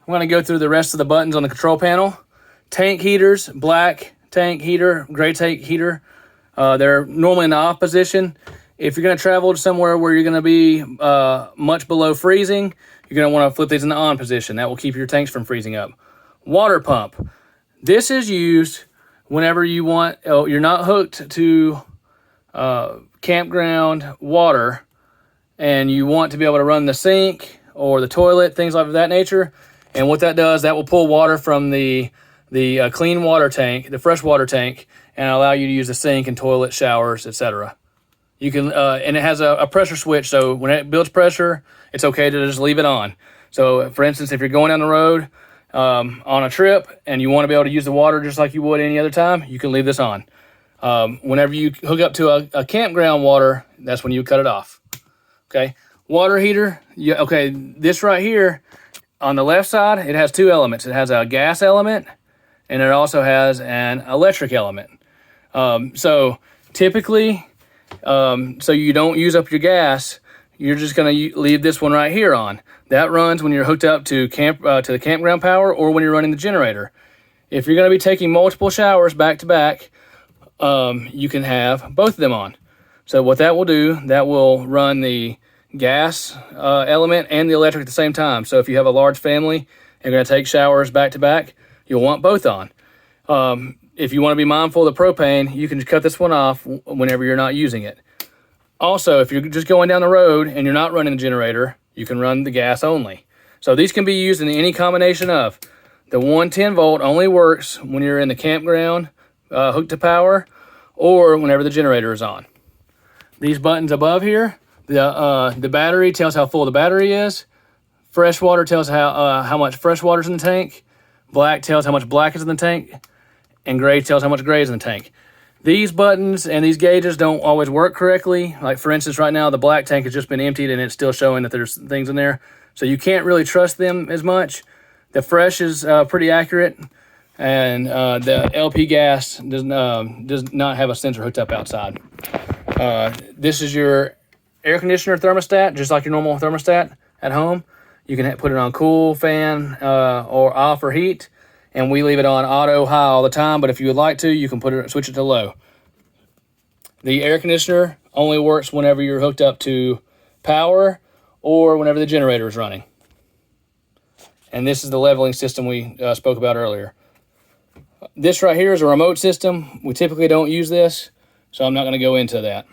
I'm going to go through the rest of the buttons on the control panel. Tank heaters, black tank heater, gray tank heater. They're normally in the off position. If you're going to travel to somewhere where you're going to be much below freezing, you're going to want to flip these in the on position. That will keep your tanks from freezing up. Water pump. This is used whenever you want, you're not hooked to campground water and you want to be able to run the sink or the toilet, things of that nature. And what that does, that will pull water from the clean water tank, the fresh water tank, and allow you to use the sink and toilet, showers, etc. You can, and it has a pressure switch, so when it builds pressure, it's okay to just leave it on. So, for instance, if you're going down the road on a trip and you want to be able to use the water just like you would any other time, you can leave this on. Whenever you hook up to a campground water, that's when you cut it off. Okay, water heater. Okay, this right here on the left side, it has two elements. It has a gas element, and it also has an electric element. So typically, so you don't use up your gas, you're just going to leave this one right here on. That runs when you're hooked up to the campground power or when you're running the generator. If you're going to be taking multiple showers back to back, you can have both of them on. So what that will do, that will run the gas element and the electric at the same time. So if you have a large family and you're going to take showers back to back, you'll want both on. If you want to be mindful of the propane, you can just cut this one off whenever you're not using it. Also, if you're just going down the road and you're not running the generator, you can run the gas only. So these can be used in any combination of. The 110 volt only works when you're in the campground hooked to power or whenever the generator is on. These buttons above here, the battery tells how full the battery is. Fresh water tells how much fresh water is in the tank. Black tells how much black is in the tank. And gray tells how much gray is in the tank. These buttons and these gauges don't always work correctly. Like for instance, right now the black tank has just been emptied and it's still showing that there's things in there. So you can't really trust them as much. The fresh is pretty accurate. And the LP gas does not have a sensor hooked up outside. This is your air conditioner thermostat, just like your normal thermostat at home. You can put it on cool, fan, or off or heat. And we leave it on auto high all the time, but if you would like to, you can switch it to low. The air conditioner only works whenever you're hooked up to power or whenever the generator is running. And this is the leveling system we spoke about earlier. This right here is a remote system. We typically don't use this, so I'm not going to go into that.